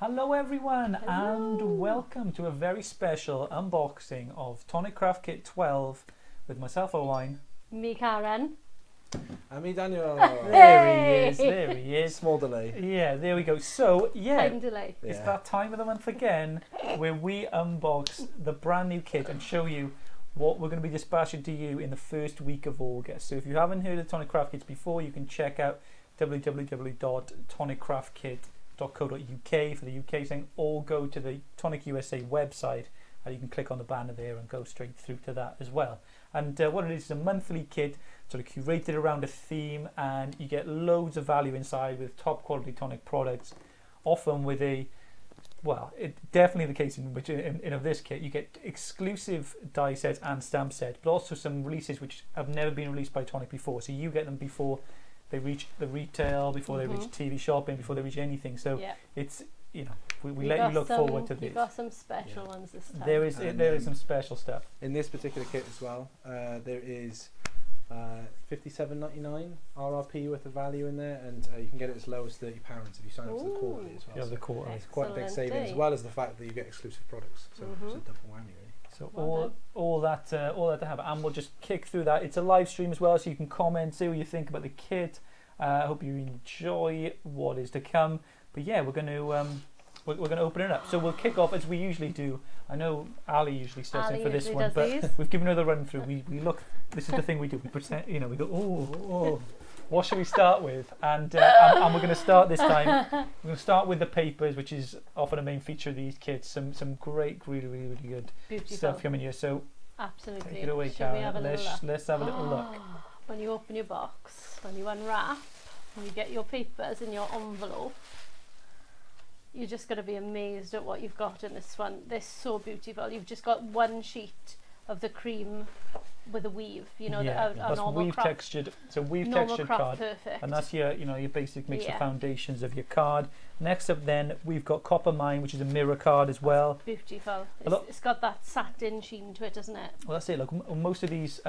Hello everyone. Hello. And welcome to a very special unboxing of Tonic Craft Kit 12 with myself, Owain. Me, Karen. And me, Daniel. There he is. Small delay. Yeah, there we go. So, yeah, Time delay. it's that time of the month again where we unbox the brand new kit and show you what we're going to be dispatching to you in the first week of August. So if you haven't heard of Tonic Craft Kits before, you can check out www.toniccraftkit.co.uk for the UK thing, or go to the Tonic USA website and you can click on the banner there and go straight through to that as well. And what it is a monthly kit sort of curated around a theme, and you get loads of value inside with top quality tonic products, often with a, well, it's definitely the case in which in of this kit you get exclusive die sets and stamp sets, but also some releases which have never been released by Tonic before, so you get them before they reach the retail, before they reach TV shopping, before they reach anything. So it's, you know, we let you look forward to this. You've got some special ones this time. There is some special stuff In this particular kit as well, there is $57.99 RRP worth of value in there, and you can get it as low as £30 if you sign up to the quarterly as well. Yeah, the quarterly. It's quite a big saving, as well as the fact that you get exclusive products. So it's a double whammy, really. So all that to have, and we'll just kick through that. It's a live stream as well, so you can comment, say what you think about the kit. I hope you enjoy what is to come. But yeah, we're going to open it up. So we'll kick off as we usually do. I know Ali usually starts in for this one, but we've given her the run through. We look. This is the thing we do. We pretend, you know, we go, oh. What should we start with? And we're going to start this time. We're going to start with the papers, which is often a main feature of these kits. Some great, really good stuff coming here. So absolutely, take it away, Karen. Let's have a little look. When you open your box, when you unwrap, and you get your papers in your envelope, you're just going to be amazed at what you've got in this one. They're so beautiful. You've just got one sheet of the cream with a weave, you know, that's weave textured. So weave textured card, Perfect. and that's your, you know, your basic mix of foundations of your card. Next up, then we've got Copper Mine, which is a mirror card as well. Beautiful. It's got that satin sheen to it, doesn't it? Well, that's it. Like most of these,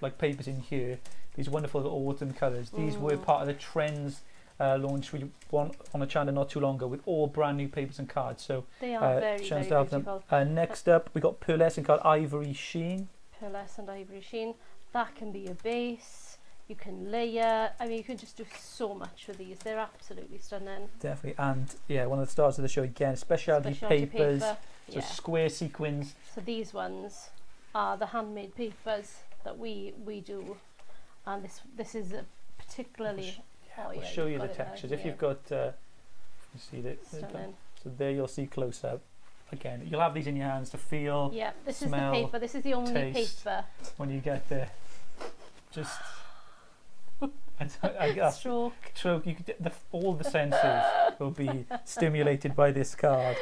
like papers in here, these wonderful autumn colours. These were part of the Trends launch we won on a channel not too long ago, with all brand new papers and cards. So they are very beautiful. Next up, we got pearlescent card Ivory Sheen. Pearlescent Ivory Sheen. That can be your base. You can layer. I mean, you can just do so much with these. They're absolutely stunning. Definitely. And yeah, one of the stars of the show again, specialty papers. So square sequins. So these ones are the handmade papers that we do, and this is particularly. I'll show you the textures. If you've got, you see that. So there you'll see close up. Again, you'll have these in your hands to feel. Yeah, this smell, is the paper. This is the only paper. When you get there, just stroke. You could, all the senses will be stimulated by this card.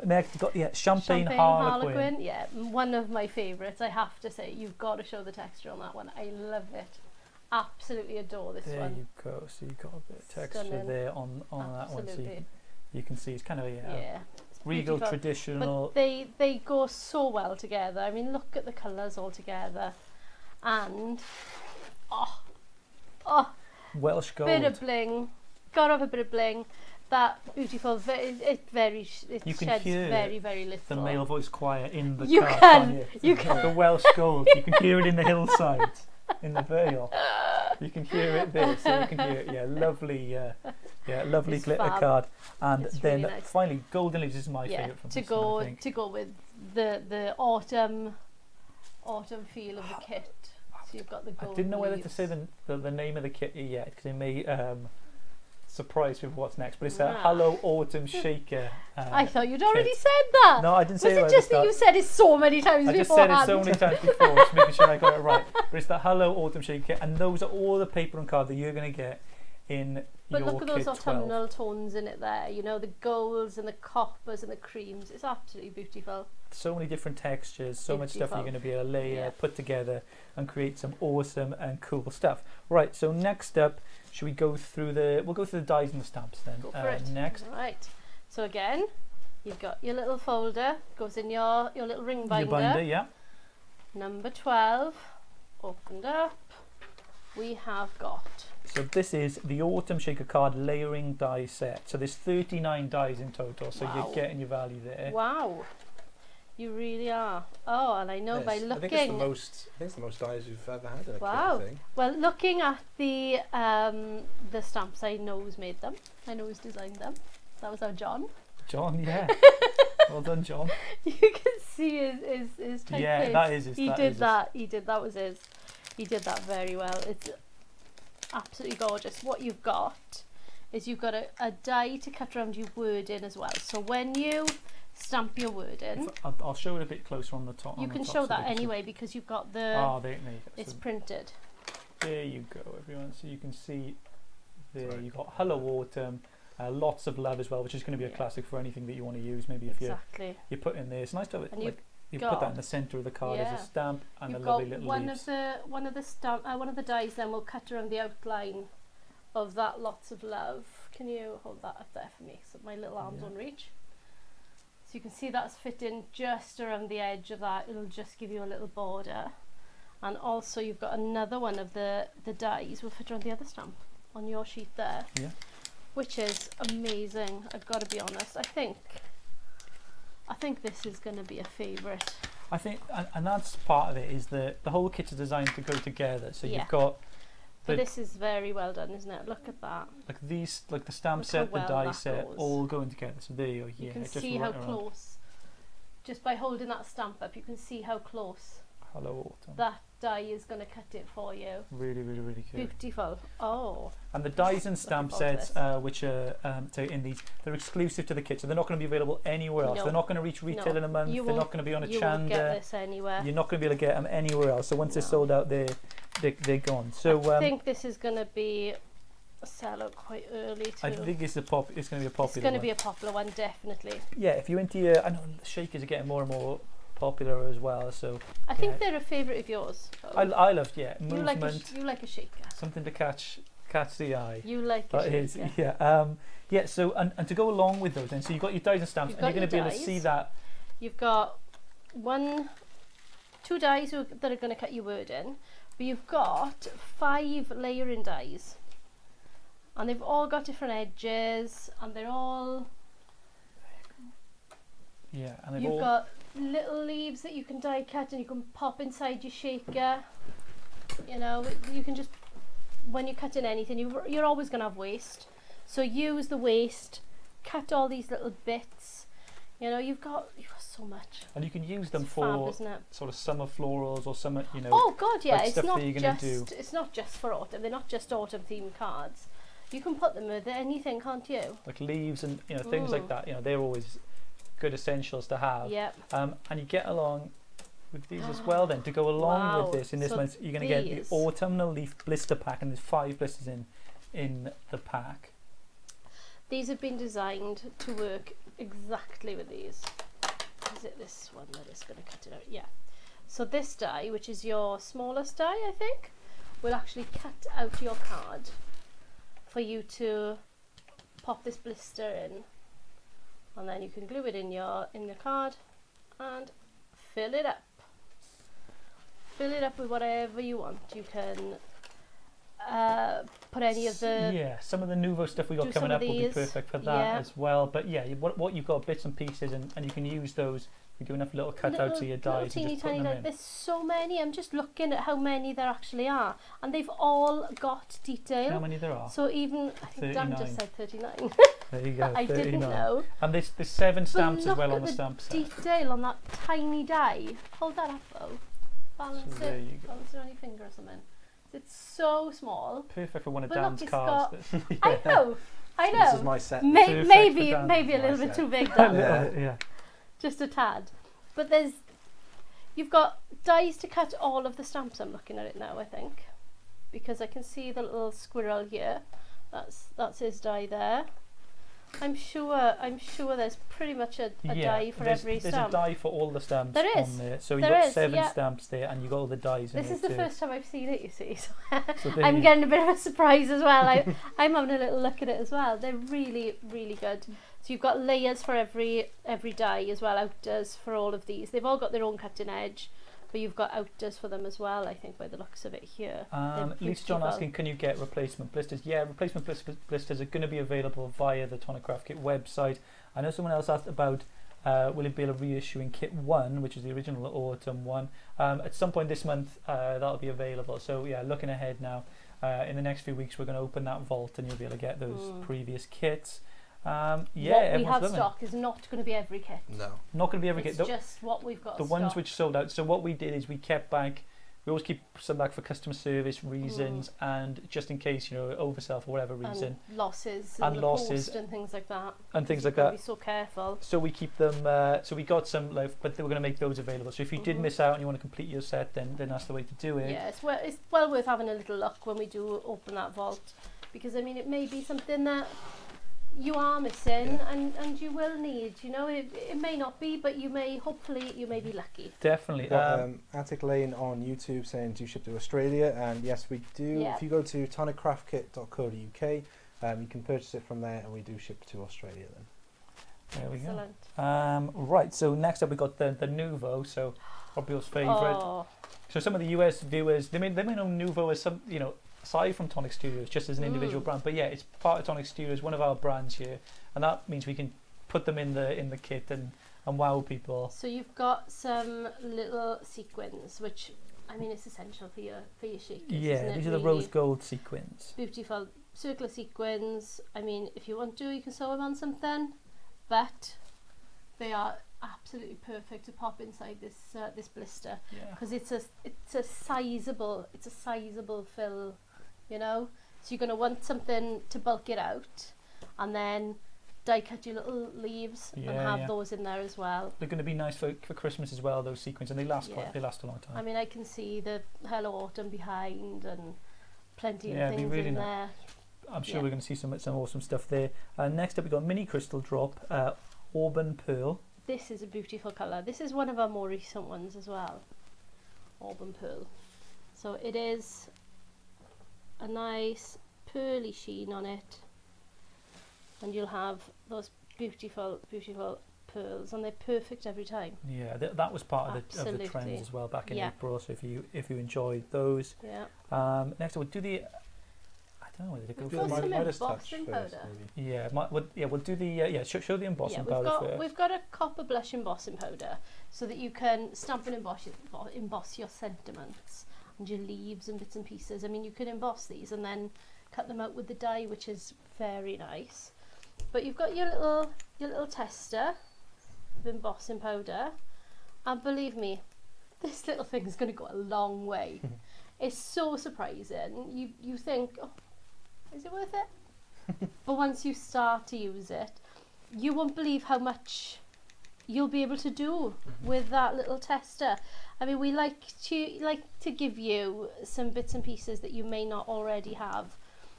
Next, you've got Champagne Harlequin. Yeah, one of my favourites. I have to say, you've got to show the texture on that one. I love it. Absolutely adore this one. There you go. So you've got a bit of texture there on that one. So you can see it's kind of regal, beautiful. Traditional. But they go so well together. I mean, look at the colours all together, and Welsh gold. Bit of bling. Got to have a bit of bling. That beautiful. It sheds very little. The male voice choir in the card. You can. The Welsh gold. You can hear it in the hillsides. In the Vale, you can hear it there, so you can hear it. Yeah, lovely glitter fab. Card, and it's then really nice. Finally, Golden Leaves is my favourite from to go with the autumn feel of the kit. So you've got the golden. I didn't know whether leaves. to say the name of the kit yet, because it may surprise with what's next. But it's a Hello Autumn Shaker. I thought you'd already said that. No, I didn't say it. Was it just that you said it so many times before? I just said it so many times before, just making sure I got it right. But it's the Hello Autumn Shaker, and those are all the paper and card that you're going to get in your kit 12. But look at those autumnal tones in it there. You know, the golds and the coppers and the creams. It's absolutely beautiful. So many different textures, so much stuff you're going to be able to layer, put together, and create some awesome and cool stuff. Right, so next up, should we go through we'll go through the dies and the stamps then. Go for it. Next. Right. So again, you've got your little folder, goes in your little ring binder. Your binder, yeah. Number 12, opened up. we have got. So this is the Autumn Shaker card layering die set. So there's 39 dies in total, so Wow. you're getting your value there. Wow, you really are. Oh, and I know by Yes, looking. I think it's the most dies we've ever had in a Wow. kit, I think. Well, looking at the stamps, I know who's made them. I know who's designed them. That was our John. John, yeah. Well done, John. You can see his typeface. Yeah, that is his. He that did is that. He did that. Was his. He did that very well. It's absolutely gorgeous. What you've got is you've got a die to cut around your wording as well. So when you stamp your wording, I'll show it a bit closer on the top. you can show that anyway because you've got the. Oh, there you go. It's So printed. there you go, everyone. So you can see there you've got Hello Autumn. Lots of love as well, which is going to be a classic for anything that you want to use. Maybe if Exactly. you put in there, it's nice to have it. And Like, you put that in the centre of the card as a stamp and You've a got lovely little one leaves. one of the dies then will cut around the outline of that lots of love. Can you hold that up there for me so my little arms won't reach? So you can see that's fitting just around the edge of that. It'll just give you a little border. And also you've got another one of the dies will fit around the other stamp on your sheet there. Yeah. Which is amazing. I've got to be honest. I think this is going to be a favourite. I think, and that's part of it, is the whole kit is designed to go together. So Yeah. you've got But this is very well done, isn't it? Look at that. like these, like the stamp Look set, how well the die that set, goes. all going together. So there you go. You Yeah, can just see right how around. close. Just by holding that stamp up, you can see how close Hello Autumn. that die is going to cut it for you. Really, really, really good. Beautiful. Oh. And the dies and stamp Looking sets, forward which are in these, they're exclusive to the kit, so they're not going to be available anywhere else. No. They're not going to reach retail in a month. You They're not won't- going to be on a You won't get Chanda. this anywhere. You're not going to be able to get them anywhere else. So once they're No. sold out, they're gone. So I think this is going to be a sellout quite early too. I think it's going to be a popular It's going to one. be a popular one, definitely. Yeah, if you're into your, I know shakers are getting more and more popular as well. So I think they're a favourite of yours. I love you movement, like a shaker. something to catch the eye. You like a That shaker. is, yeah. So and to go along with those, then so you've got your dies and stamps, You've and you're going got to be your able to dies. see that. You've got two dies that are going to cut your word in, but you've got 5 layering dies, and they've all got different edges, and they're all. Yeah, and they've You've all. got little leaves that you can die cut, and you can pop inside your shaker. You know, you can just when you're cutting anything, you're always going to have waste, so use the waste. Cut all these little bits. You know, you've got so much. And you can use them It's for fab, isn't it? sort of summer florals or summer, you know. Oh God, yeah! like It's stuff not that you're gonna just do. it's not just for autumn. They're not just autumn themed cards. You can put them with anything, can't you? Like leaves and things like that. You know, they're always good essentials to have. Yep. And you get along with these as well. Then to go along Wow. with this in this So month, you're going to get these- the autumnal leaf blister pack, and there's 5 blisters in the pack. These have been designed to work exactly with these. Is it this one that is going to cut it out? Yeah. So this die, which is your smallest die, I think, will actually cut out your card for you to pop this blister in, and then you can glue it in your card and fill it up. Fill it up with whatever you want. You can put any of the some of the Nuvo stuff we got do coming some up of will be these, perfect for that yeah. as well. But yeah, what you've got bits and pieces, and you can use those. You do enough little cutouts of your little dies and teeny just put tiny them dies. in. There's so many. I'm just looking at how many there actually are, and they've all got detail. How many there are? So even I think Dan 39. just said 39. There you go. I 39. didn't know. And there's 7 stamps But as well look on the at stamp set. detail on that tiny die. Hold that up though. Balance So there you it. go. Balance it on your finger or something. It's so small. Perfect for one of But look, Dan's it's cards. I know. I know. This is my set. Perfect Maybe for Dan. maybe a little My bit set. too big. A Dan. little Yeah. bit, yeah. Just a tad. But you've got dies to cut all of the stamps. I'm looking at it now, I think, because I can see the little squirrel here. That's his die there. I'm sure there's pretty much a die for every there's stamp. a die for all the stamps There is. on there. So you've There got is, 7 yeah. stamps there, and you've got all the dies in This there is the too. first time I've seen it, you see. So So there I'm you- getting a bit of a surprise as well. I'm having a little look at it as well. They're really, really good. So you've got layers for every die as well, outers for all of these. They've all got their own cutting edge. But you've got outers for them as well, I think, by the looks of it here. Lisa John asking, can you get replacement blisters? Yeah, replacement blisters are going to be available via the Tonic Craft Kit website. I know someone else asked about will it be able to reissue in Kit 1, which is the original autumn one. At some point this month, that'll be available. So yeah, looking ahead now, in the next few weeks, we're going to open that vault and you'll be able to get those previous kits. Yeah, what we have stock is not going to be every kit. No. Not going to be every kit. It's just what we've got. The ones which sold out. So what we did is we kept back. We always keep some back for customer service reasons and just in case, you know, oversell for whatever reason. And losses. And losses. And things like that. And things like that. Be so careful. So we keep them. So we got some left, but we're going to make those available. So if you did miss out and you want to complete your set, then that's the way to do it. Yeah, it's well worth having a little look when we do open that vault, because I mean it may be something that you are missing and you will need, you know, it may not be, but hopefully you may be lucky. Definitely. Attic Lane on YouTube saying do ship to Australia, and yes we do. Yeah. If you go to toniccraftkit.co.uk, you can purchase it from there, and we do ship to Australia then. There we Excellent. go. Right, so next up we got the Nuvo, so Robbie's favourite. Oh. So some of the US viewers, they may know Nuvo as some, you know, aside from Tonic Studios, just as an individual brand, but yeah, it's part of Tonic Studios, one of our brands here, and that means we can put them in the kit and wow people. So you've got some little sequins, which I mean it's essential for your shakers. Yeah, isn't it, these are the really? rose gold sequins. Beautiful circular sequins. I mean, if you want to, you can sew them on something, but they are absolutely perfect to pop inside this blister, because it's a sizable fill, you know. So you're going to want something to bulk it out, and then die cut your little leaves and have those in there as well. They're going to be nice for Christmas as well, those sequins, and they last a long time. I mean, I can see the Hello Autumn behind and plenty of things really in nice. there. I'm sure we're going to see some awesome stuff there. Next up, we've got Mini Crystal Drop, Auburn Pearl. This is a beautiful colour. This is one of our more recent ones as well. Auburn Pearl. So it is a nice pearly sheen on it, and you'll have those beautiful pearls, and they're perfect every time. Yeah, that was part of the trends as well back in April. So if you enjoyed those, next we'll do the. I don't know whether to go for the Midas touch embossing first, powder. maybe. Yeah, we'll do the show the embossing powder first. We've got a copper blush embossing powder, so that you can stamp and emboss your sentiments and your leaves and bits and pieces. I mean, you can emboss these and then cut them out with the die, which is very nice. But you've got your little tester of embossing powder, and believe me, this little thing is going to go a long way. It's so surprising. You think, oh, is it worth it? But once you start to use it, you won't believe how much you'll be able to do with that little tester. I mean, we like to give you some bits and pieces that you may not already have.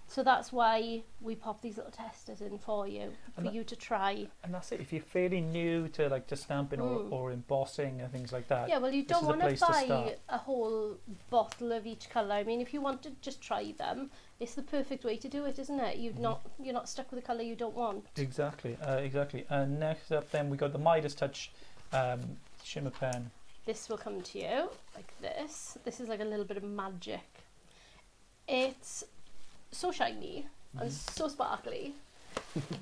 So that's why we pop these little testers in for you, for you to try. And that's it. If you're fairly new to stamping or embossing and things like that. Yeah, well, you don't want to buy a whole bottle of each colour. I mean, if you want to just try them, it's the perfect way to do it, isn't it? You're not stuck with a colour you don't want. Exactly. And next up, then we got the Midas Touch shimmer pen. This will come to you like this. This is like a little bit of magic. It's so shiny and so sparkly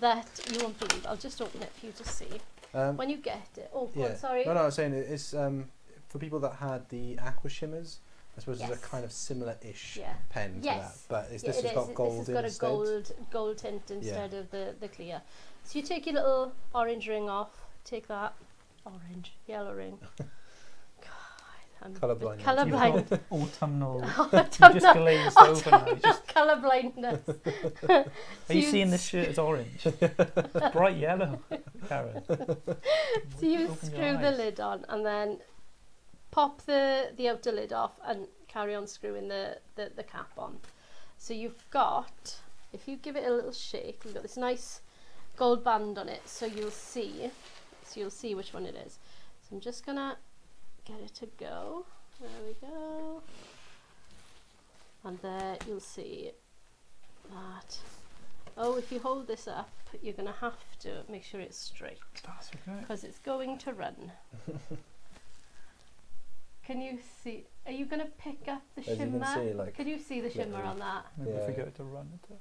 that you won't believe. I'll just open it for you to see. When you get it. Oh, God, sorry. No, I was saying it's for people that had the aqua shimmers. I suppose it's a kind of similar-ish pen to that, but this has got gold in This has got a gold tint instead of the clear. So you take your little orange ring off. Take that yellow ring. Colourblind. Autumnal. You just glazed over now. Colour blindness. Are you seeing this shirt as orange? Bright yellow, Karen. So you screw the lid on and then pop the outer lid off and carry on screwing the cap on. So you've got, if you give it a little shake, you've got this nice gold band on it, so you'll see which one it is. So I'm just gonna get it to go. There we go. And there you'll see that. Oh, if you hold this up, you're going to have to make sure it's straight. That's okay. Because it's going to run. Can you see? Are you going to pick up the As shimmer? you can see, like, can you see the shimmer on that? Never forget to run a touch.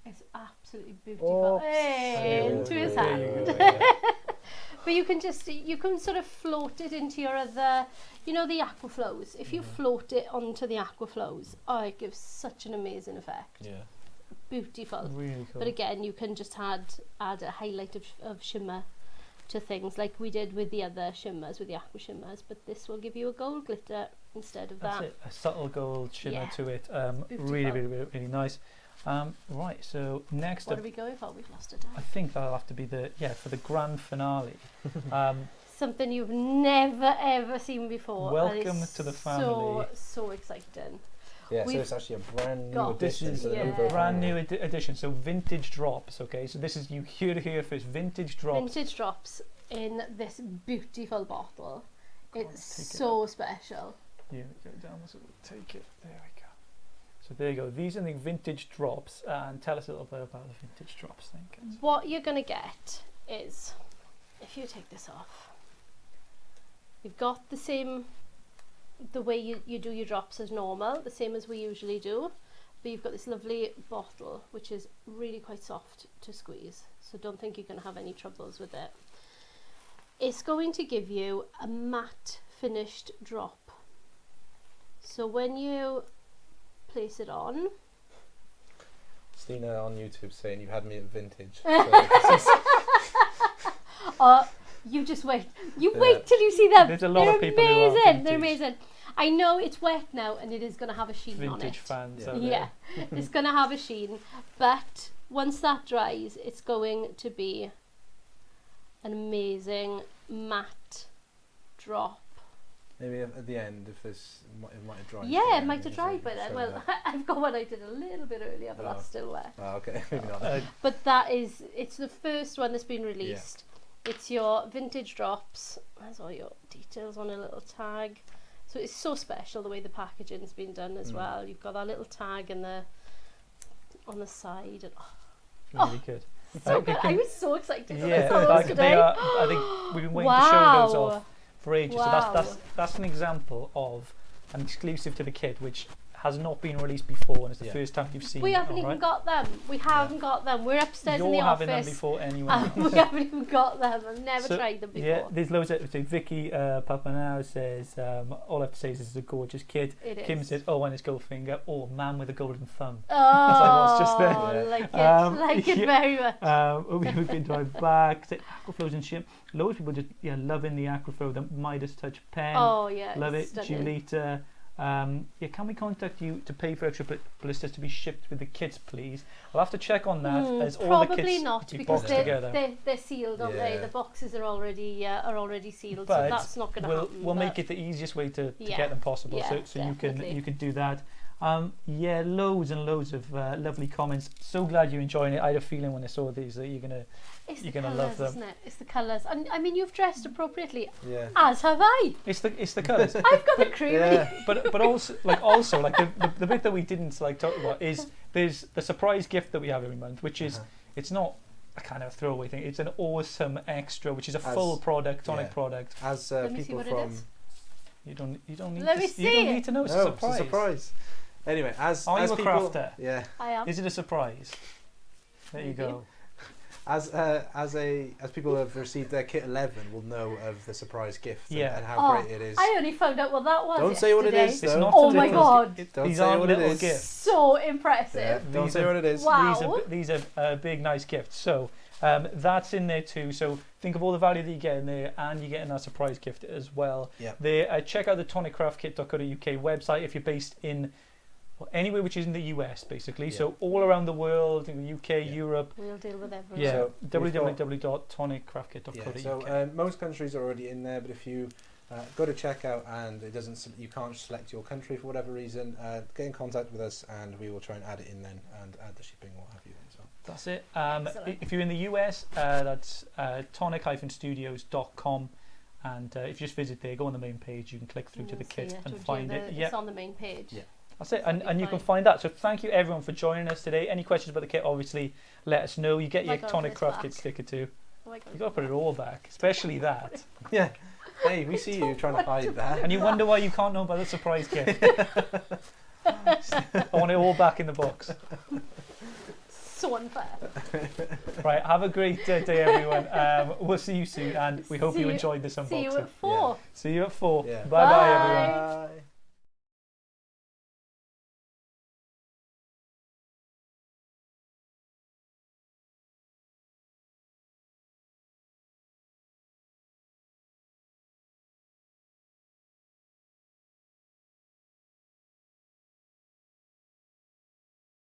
It's absolutely beautiful. Oops. Hey, into his There hand. you go. But you can sort of float it into your other, you know, the aquaflows. If you float it onto the aquaflows, it gives such an amazing effect. Yeah. Beautiful. Really cool. But again, you can just add a highlight of shimmer to things like we did with the other shimmers, with the aqua shimmers, but this will give you a gold glitter instead of That's that. it, a subtle gold shimmer Yeah. to it. Beautiful. Really nice. Right, so next What up, are we going for? We've lost a time. I think that'll have to be for the grand finale. Something you've never ever seen before. Welcome to the family. So exciting. Yeah, so We've it's actually a brand new got- This addition is to the yeah. Nuvo brand family. new edition, so vintage drops. Okay, so this is you hear to hear first. Vintage drops. Vintage drops in this beautiful bottle. Go on, It's take it so special. Yeah, we go down. So we'll take it. There we go. So there you go. These are the vintage drops, and tell us a little bit about the vintage drops. Then, kids. What you're going to get is, if you take this off, you've got the way you do your drops as normal, the same as we usually do, but you've got this lovely bottle which is really quite soft to squeeze, so don't think you're going to have any troubles with it. It's going to give you a matte finished drop, so when you place it on, Stina on YouTube saying you had me at vintage. So you just wait. You wait till you see them. There's a lot They're of people who are amazing. vintage. They're amazing. I know it's wet now and it is going to have a sheen on Vintage it. fans. Yeah. out Yeah, there. it's going to have a sheen. But once that dries, it's going to be an amazing matte drop. maybe at the end, if this it might have dried. Yeah, it by might then, have dried by then. show Well, that. I've got one I did a little bit earlier, but Oh. that's still wet. Oh, okay, maybe not. But it's the first one that's been released. It's your vintage drops. There's all your details on a little tag. So it's so special the way the packaging's been done as well. You've got that little tag on the side. And, Really good. so It good. can- I was so excited when I Yeah, saw those like today. they are. I think we've been waiting to show those off for ages. Wow. So that's an example of an exclusive to the kit, which has not been released before, and it's the first time you've seen. We it, haven't even alright? got them. We haven't got them. We're upstairs in the You're having office. them before anyone. and we haven't even got them. I've never So, tried them before. Yeah, there's loads of. So Vicky Papanao says, all I have to say is this is a gorgeous kit. It Kim is. says, oh, and it's gold finger. Oh, man with a golden thumb. Oh, what's just there. Yeah. like it very much. We've been drive back. Say, Aquaflows and shit. Loads of people just loving the Aquaflow, the Midas Touch pen. Oh yeah, Love it, it's stunning. Julita. Can we contact you to pay for extra blisters to be shipped with the kits, please? I'll have to check on that as all the Probably kits not, be because boxed together. they're sealed, aren't they? Yeah. The boxes are already sealed, But so that's not going to happen. We'll but make it the easiest way to Yeah. get them possible, Yeah, so you definitely. can do that. Loads and loads of lovely comments. So glad you're enjoying it. I had a feeling when I saw these that you're gonna It's you're the gonna colours, love them. isn't it? It's the colours, and I mean you've dressed appropriately, Yeah. as have I. It's the colours. I've got the creamy. Yeah. but also the bit that we didn't talk about is there's the surprise gift that we have every month, which is it's not a kind of throwaway thing. It's an awesome extra, which is a full product, tonic product. As Let me see people what from it is. You don't need Let to me you see don't it. need to know. It's no, a surprise. It's a surprise. Anyway, as Are you a people, crafter? Yeah. I am. Is it a surprise? There you Maybe. go. As people have received their kit 11 will know of the surprise gift and how Oh, great it is. I only found out what that was. Don't say what it is. yesterday. Though. not Oh a my ridiculous God. gift. Don't These say aren't what it little is. gifts. So impressive. Yeah, don't These say are- what it is. Wow. These are big, nice gifts. So that's in there too. So think of all the value that you get in there, and you're getting that surprise gift as well. Yeah. Check out the toniccraftkit.co.uk website if you're based in anywhere which is in the US, basically. Yeah. So all around the world, in the UK, Europe. We'll deal with everyone. Yeah, So www.toniccraftkit.co.uk. So most countries are already in there, but if you go to checkout and you can't select your country for whatever reason, get in contact with us and we will try and add it in then and add the shipping, what have you. So. That's it. Excellent. If you're in the US, that's tonic-studios.com, and if you just visit there, go on the main page, you can click through to the kit and find it. It's on the main page. Yeah. That's it, and you can find that. So thank you everyone for joining us today. Any questions about the kit, obviously let us know. You get your God, Tonic it's Craft back. Kit sticker too. Oh my God. You got to put it all back, especially that. Yeah. Hey, we see you trying to hide that. And you wonder why you can't know about the surprise gift. I want it all back in the box. So unfair. Right, have a great day, everyone. We'll see you soon, and we hope you enjoyed this unboxing. See you at 4. See you at 4. Yeah. Bye bye, Bye. everyone. Bye.